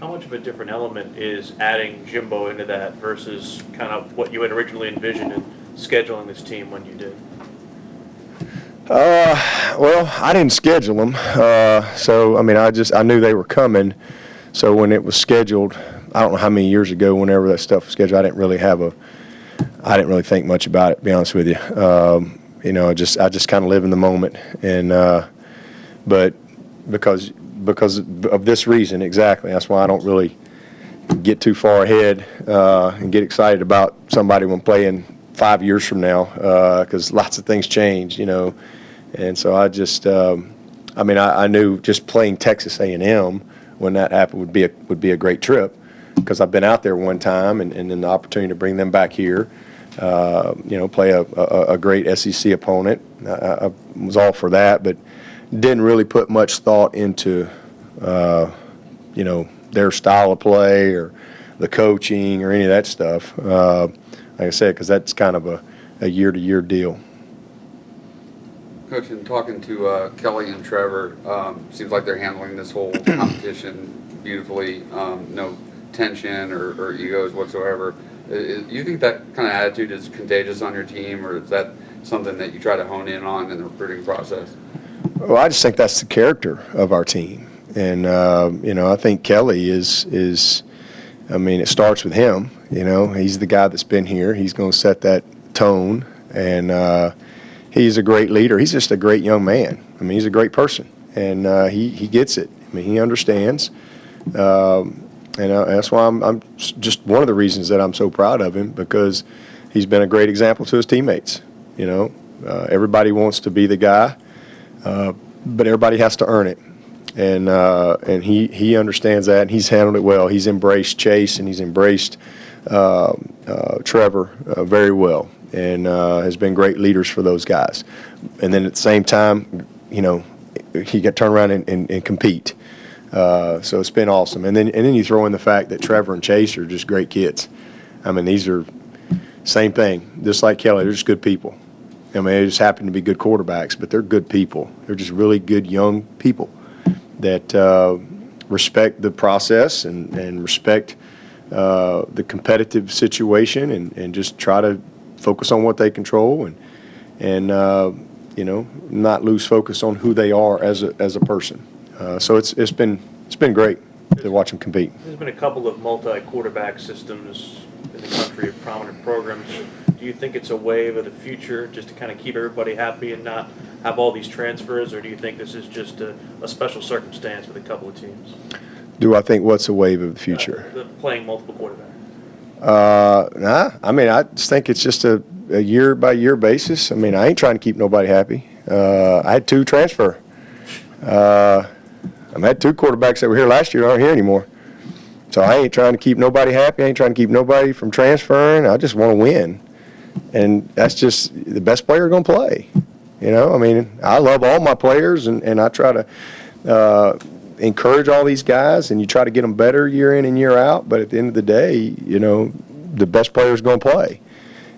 How much of a different element is adding Jimbo into that versus kind of what you had originally envisioned in scheduling this team when you did? Well, I didn't schedule them, so I mean, I knew they were coming. So when it was scheduled, I don't know how many years ago, whenever that stuff was scheduled, I didn't really think much about it, to be honest with you. I just kind of live in the moment, and but because of this reason exactly, that's why I don't really get too far ahead and get excited about somebody when playing 5 years from now, because lots of things change, and so I just, I knew just playing Texas A&M when that happened would be a great trip, because I've been out there one time, and then the opportunity to bring them back here, play a great SEC opponent. I was all for that, but didn't really put much thought into, their style of play or the coaching or any of that stuff. Like I said, because that's kind of a year-to-year deal. Coach, in talking to Kelly and Trevor, seems like they're handling this whole competition beautifully. No tension or egos whatsoever. You think that kind of attitude is contagious on your team, or is that something that you try to hone in on in the recruiting process? Well, I just think that's the character of our team. And, I think Kelly is it starts with him. He's the guy that's been here. He's going to set that tone, and he's a great leader. He's just a great young man. He's a great person, and he gets it. He understands. And that's why I'm just one of the reasons that I'm so proud of him, because he's been a great example to his teammates. Everybody wants to be the guy, but everybody has to earn it. And he understands that, and he's handled it well. He's embraced Chase, and he's embraced Trevor very well, and has been great leaders for those guys. And then at the same time, he got turn around and compete. So it's been awesome. And then you throw in the fact that Trevor and Chase are just great kids. These are same thing, just like Kelly. They're just good people. They just happen to be good quarterbacks, but they're good people. They're just really good young people that respect the process and respect the competitive situation, and just try to focus on what they control, and not lose focus on who they are as a person. So it's been great to watch them compete. There's been a couple of multi-quarterback systems in the country of prominent programs. Do you think it's a wave of the future, just to kind of keep everybody happy and not have all these transfers, or do you think this is just a special circumstance with a couple of teams? Do I think what's a wave of the future? Playing multiple quarterbacks. I just think it's just a year-by-year basis. I ain't trying to keep nobody happy. I had 2 transfer. I had 2 quarterbacks that were here last year aren't here anymore. So I ain't trying to keep nobody happy. I ain't trying to keep nobody from transferring. I just want to win. And that's just the best player going to play. I love all my players, and I try to encourage all these guys, and you try to get them better year in and year out. But at the end of the day, the best player is going to play.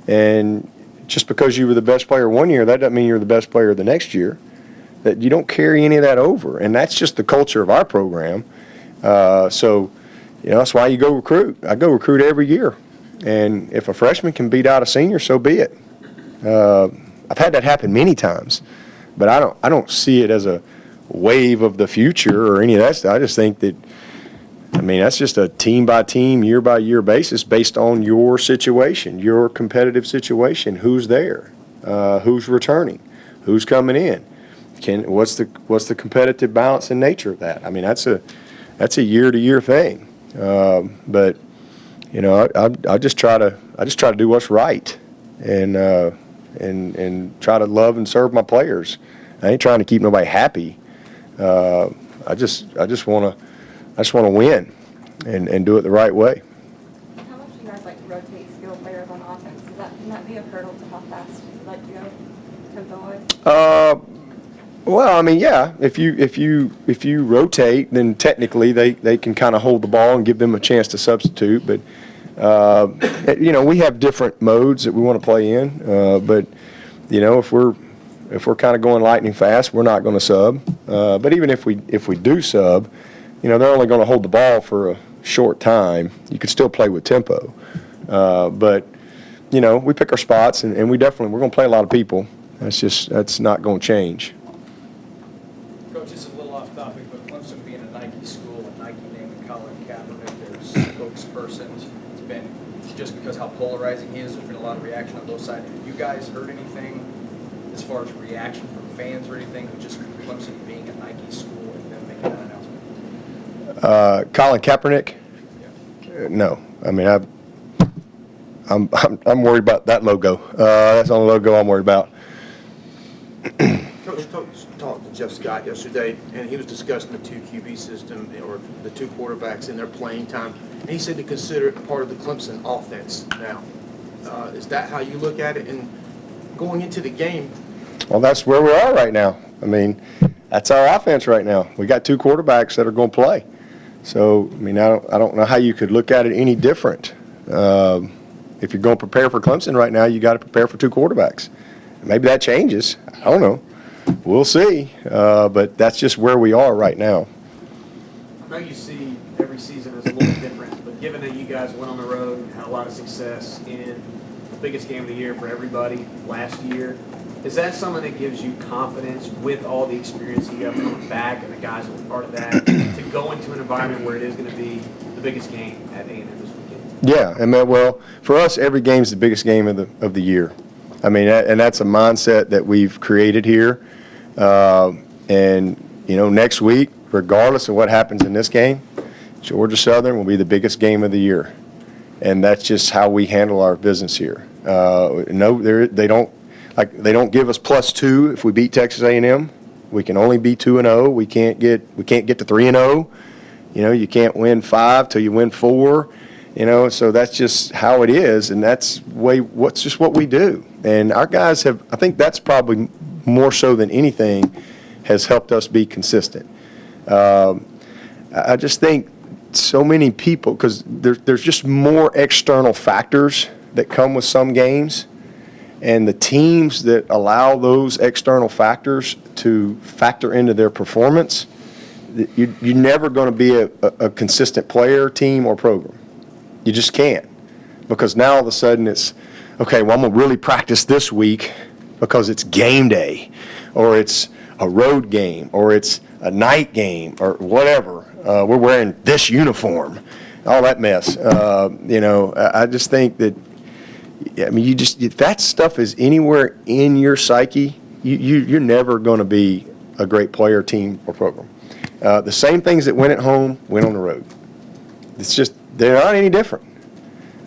And just because you were the best player one year, that doesn't mean you're the best player the next year. That you don't carry any of that over. And that's just the culture of our program. So that's why you go recruit. I go recruit every year. And if a freshman can beat out a senior, so be it. I've had that happen many times, but I don't see it as a wave of the future or any of that stuff. I just think that, that's just a team-by-team, year-by-year basis based on your situation, your competitive situation, who's there, who's returning, who's coming in. What's the competitive balance and nature of that? That's a year-to-year thing. But I just try to do what's right, and try to love and serve my players. I ain't trying to keep nobody happy. I just want to win and do it the right way. How much do you guys rotate skill players on offense? Can that be a hurdle to how fast you like to go tempo-wise? Well, yeah. If you rotate, then technically they can kind of hold the ball and give them a chance to substitute. But we have different modes that we want to play in. But if we're kind of going lightning fast, we're not going to sub. But even if we do sub, they're only going to hold the ball for short time. You could still play with tempo. But, we pick our spots, and we're going to play a lot of people. That's not going to change. Coach, this is a little off topic, but Clemson being a Nike school and Nike naming Colin Kaepernick their spokesperson, it's been, just because how polarizing he is, there's been a lot of reaction on both sides. Have you guys heard anything as far as reaction from fans or anything, with just Clemson being a Nike school and them making that announcement? Colin Kaepernick? Yeah. No. I mean, I'm worried about that logo. That's the only logo I'm worried about. Coach talked to Jeff Scott yesterday, and he was discussing the 2 QB system, or the 2 quarterbacks in their playing time, and he said to consider it part of the Clemson offense now. Is that how you look at it? And going into the game? Well, that's where we are right now. I mean, that's our offense right now. We got 2 quarterbacks that are going to play. So, I mean, I don't know how you could look at it any different. If you're going to prepare for Clemson right now, you got to prepare for 2 quarterbacks. Maybe that changes. I don't know. We'll see. But that's just where we are right now. I know you see every season is a little different, but given that you guys went on the road and had a lot of success in the biggest game of the year for everybody last year, is that something that gives you confidence with all the experience you have coming back and the guys that were part of that to go into an environment where it is going to be the biggest game at A&M this weekend? Yeah, and well, for us, every game is the biggest game of the year. I mean, and that's a mindset that we've created here. And next week, regardless of what happens in this game, Georgia Southern will be the biggest game of the year, and that's just how we handle our business here. They don't give us +2 if we beat Texas A&M. We can only be 2-0. We can't get to 3-0. You can't win 5 till you win 4. So that's just how it is, and that's what's just what we do. And our guys have, I think that's probably more so than anything, has helped us be consistent. I just think so many people, because there's just more external factors that come with some games, and the teams that allow those external factors to factor into their performance, you're never going to be a consistent player, team, or program. You just can't, because now all of a sudden it's, okay, well, I'm going to really practice this week because it's game day, or it's a road game, or it's a night game, or whatever. We're wearing this uniform, all that mess. I just think that, if that stuff is anywhere in your psyche, you're never going to be a great player, team, or program. The same things that win at home win on the road. It's just, they're not any different.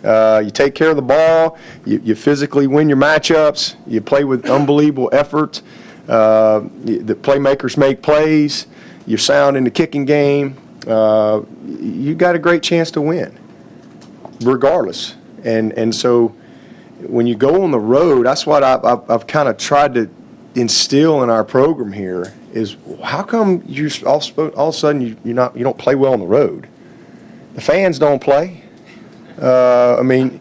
You take care of the ball, you physically win your matchups, you play with unbelievable effort, the playmakers make plays, you're sound in the kicking game, you got a great chance to win, regardless. And so when you go on the road, that's what I've kind of tried to instill in our program here, is how come you all of a sudden you don't play well on the road? The fans don't play. They can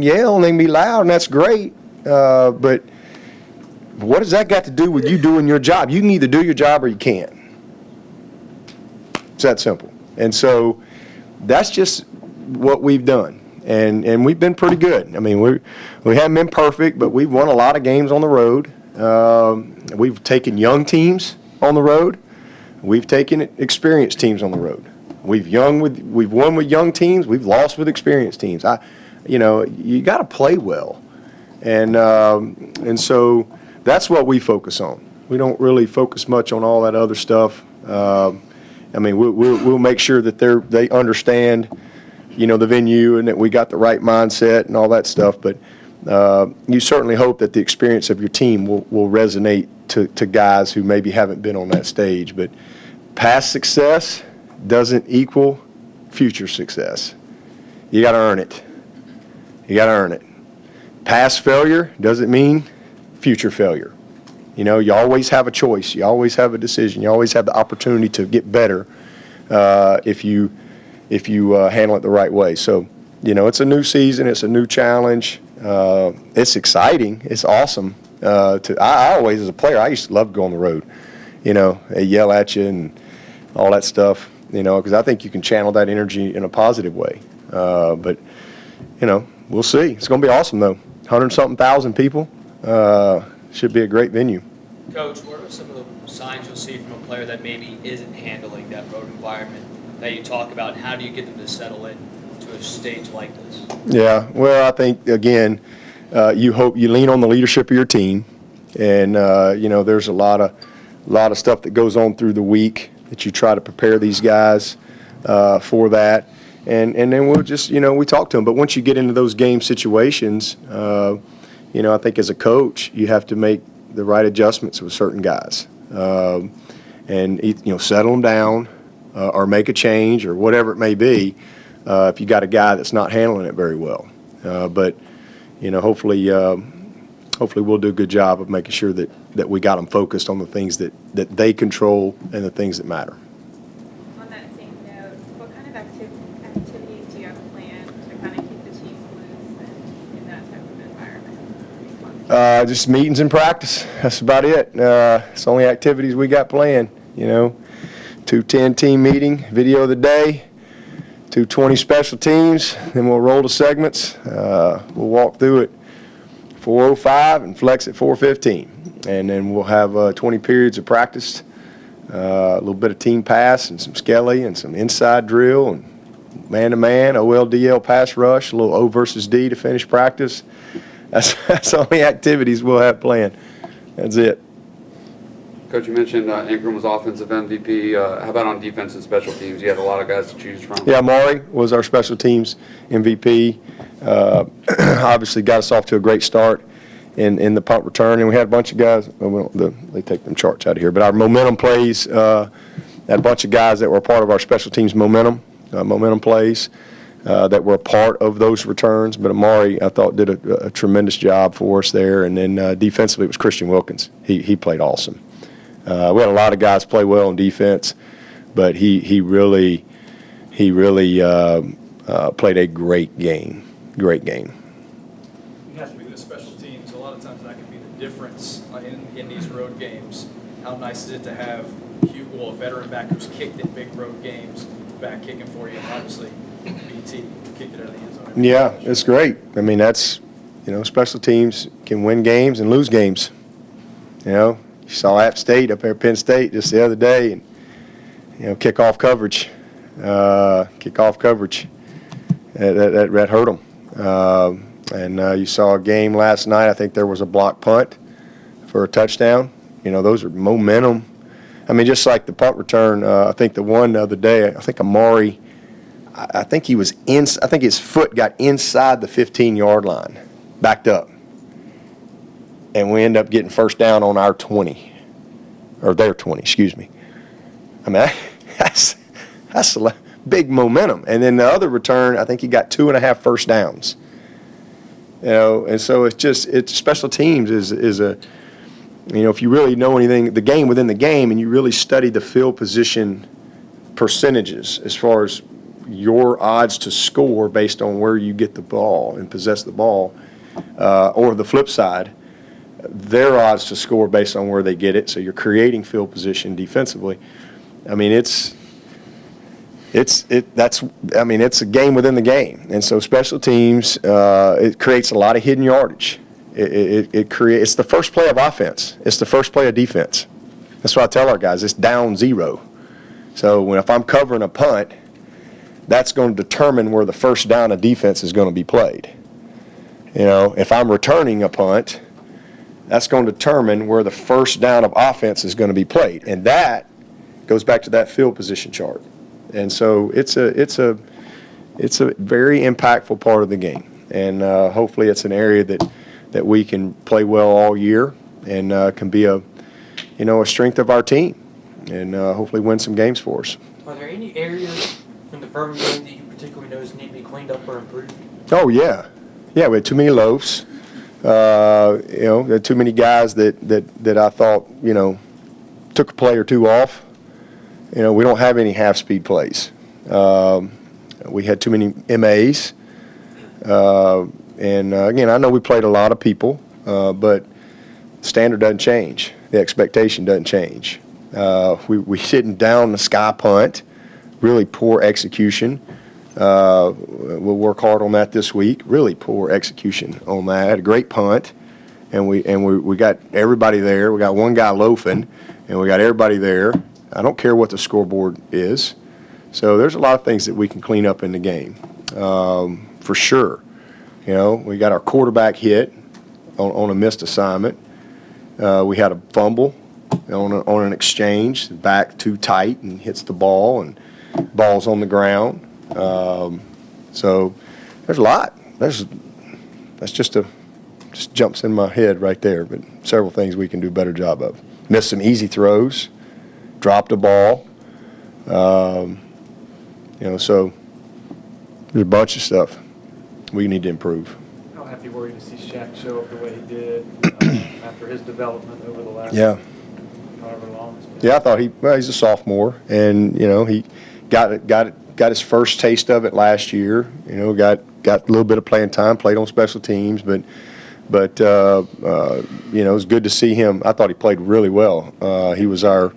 yell and they can be loud, and that's great. But what does that got to do with you doing your job? You can either do your job or you can't. It's that simple. And so that's just what we've done. And we've been pretty good. I mean, we haven't been perfect, but we've won a lot of games on the road. We've taken young teams on the road. We've taken experienced teams on the road. We've won with young teams. We've lost with experienced teams. You got to play well, and so that's what we focus on. We don't really focus much on all that other stuff. We'll make sure that they understand, the venue, and that we got the right mindset and all that stuff. But you certainly hope that the experience of your team will resonate to guys who maybe haven't been on that stage. But past success doesn't equal future success. You got to earn it. You Past failure doesn't mean future failure. You always have a choice. You always have a decision. You always have the opportunity to get better if you handle it the right way. So, it's a new season. It's a new challenge. It's exciting. It's awesome. I always, as a player, I used to love going on the road. They yell at you and all that stuff. because I think you can channel that energy in a positive way. But, we'll see. It's going to be awesome, though. 100-something thousand people. Should be a great venue. Coach, what are some of the signs you'll see from a player that maybe isn't handling that road environment that you talk about? How do you get them to settle in to a stage like this? Yeah, well, I think, again, you lean on the leadership of your team. And, there's a lot of stuff that goes on through the week that you try to prepare these guys for that. And then we'll just, we talk to them. But once you get into those game situations, I think as a coach, you have to make the right adjustments with certain guys. And settle them down or make a change or whatever it may be if you got a guy that's not handling it very well. But hopefully we'll do a good job of making sure that we got them focused on the things that they control and the things that matter. On that same note, what kind of activities do you have planned to kind of keep the team loose and in that type of environment? Just meetings and practice. That's about it. It's the only activities we got planned. 2:10 team meeting, video of the day, 2:20 special teams. Then we'll roll the segments. We'll walk through it 4:05 and flex at 4:15, and then we'll have 20 periods of practice. A little bit of team pass and some skelly and some inside drill and man-to-man, OLDL pass rush, a little O versus D to finish practice. That's all the activities we'll have planned. That's it. Coach, you mentioned Ingram was offensive MVP. How about on defense and special teams? You had a lot of guys to choose from. Yeah, Maury was our special teams MVP. Obviously got us off to a great start in the punt return, and we had a bunch of guys. They take them charts out of here, but our momentum plays. Had a bunch of guys that were part of our special teams momentum plays that were a part of those returns. But Amari, I thought, did a tremendous job for us there. And then defensively, it was Christian Wilkins. He played awesome. We had a lot of guys play well on defense, but he really played a great game. Great game. You have to be the special teams. A lot of times that can be the difference in these road games. How nice is it to have a veteran back who's kicked in big road games back kicking for you? And obviously, BT kicked it out of the end zone. Yeah, it's great. I mean, that's, special teams can win games and lose games. You saw App State up there, Penn State, just the other day, and, kickoff coverage. That hurt them. And you saw a game last night. I think there was a block punt for a touchdown. Those are momentum. I mean, just like the punt return, I think the one the other day, I think Amari, I think his foot got inside the 15-yard line, backed up. And we end up getting first down on our 20, or their 20, excuse me. I mean, that's a big momentum. And then the other return, I think he got 2.5 first downs. And so it's special teams is a, if you really know anything, the game within the game, and you really study the field position percentages as far as your odds to score based on where you get the ball and possess the ball, or the flip side, their odds to score based on where they get it. So you're creating field position defensively. I mean, it's a game within the game. And so special teams, it creates a lot of hidden yardage. It's the first play of offense. It's the first play of defense. That's why I tell our guys, it's down 0. So if I'm covering a punt, that's going to determine where the first down of defense is going to be played. If I'm returning a punt, that's going to determine where the first down of offense is going to be played. And that goes back to that field position chart. And so it's a very impactful part of the game. And hopefully it's an area that we can play well all year and can be a strength of our team and hopefully win some games for us. Are there any areas from the Furman game that you particularly notice need to be cleaned up or improved? Oh, yeah. Yeah, we had too many loafs. There had too many guys that I thought, took a play or two off. We don't have any half-speed plays. We had too many MAs. And again, I know we played a lot of people, but the standard doesn't change. The expectation doesn't change. We didn't down the sky punt really poor execution. We'll work hard on that this week. Really poor execution on that. Had a great punt, and we got everybody there. We got one guy loafing, and we got everybody there. I don't care what the scoreboard is. So there's a lot of things that we can clean up in the game, for sure. You know, we got our quarterback hit on a missed assignment. We had a fumble on an exchange, back too tight and hits the ball, and ball's on the ground. So there's a lot. That's just jumps in my head right there, but several things we can do a better job of. Missed some easy throws, dropped a ball. You know, so there's a bunch of stuff we need to improve. How happy were you to see Shaq show up the way he did after his development over the last however long it's been? Yeah, I thought he's a sophomore, and you know he got his first taste of it last year. You know, got a little bit of playing time, played on special teams, but you know, it was good to see him. I thought he played really well. He was our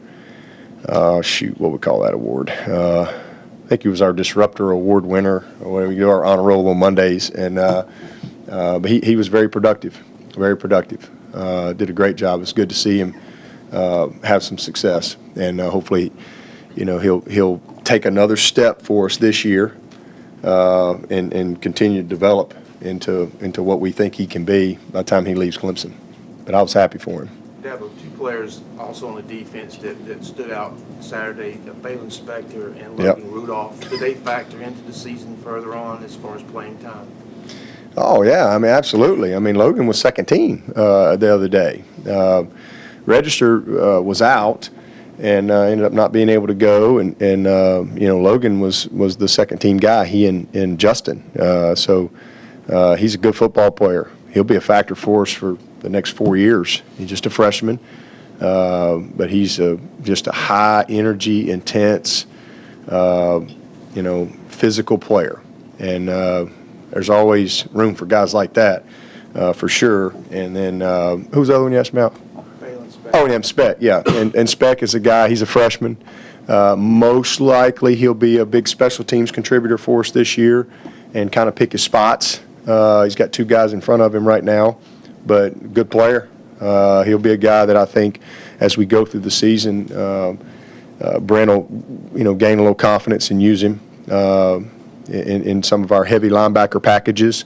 what we call that award? I think he was our Disruptor Award winner, or whatever. We do our honor roll on Mondays, and but he was very productive, very productive. Did a great job. It's good to see him have some success, and hopefully, you know, he'll take another step for us this year, and continue to develop into what we think he can be by the time he leaves Clemson. But I was happy for him. Dabo, two players also on the defense that stood out Saturday, Balin Spector and Logan Rudolph. Did they factor into the season further on as far as playing time? Oh, yeah. I mean, absolutely. I mean, Logan was second team the other day. Register was out and ended up not being able to go. And you know, Logan was the second team guy, he and Justin. So he's a good football player. He'll be a factor for us for the next 4 years. He's just a freshman, but he's just a high energy, intense, you know, physical player. And there's always room for guys like that, for sure. And then who's the other one you asked me about? Balin Spector. Oh, and Speck, yeah. And Speck is a guy, he's a freshman. Most likely he'll be a big special teams contributor for us this year and kind of pick his spots. He's got two guys in front of him right now, but good player. He'll be a guy that I think as we go through the season, Brent will, you know, gain a little confidence and use him in some of our heavy linebacker packages.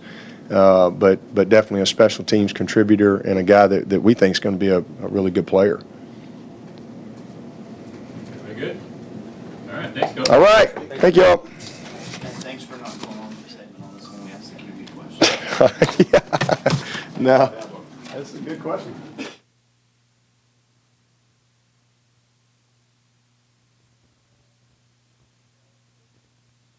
But definitely a special teams contributor and a guy that we think is going to be a really good player. Very good. All right, thanks, Coach. All right. Thank you all. Thanks for not going on for segment on this one. We asked the QB question. No. That's a good question.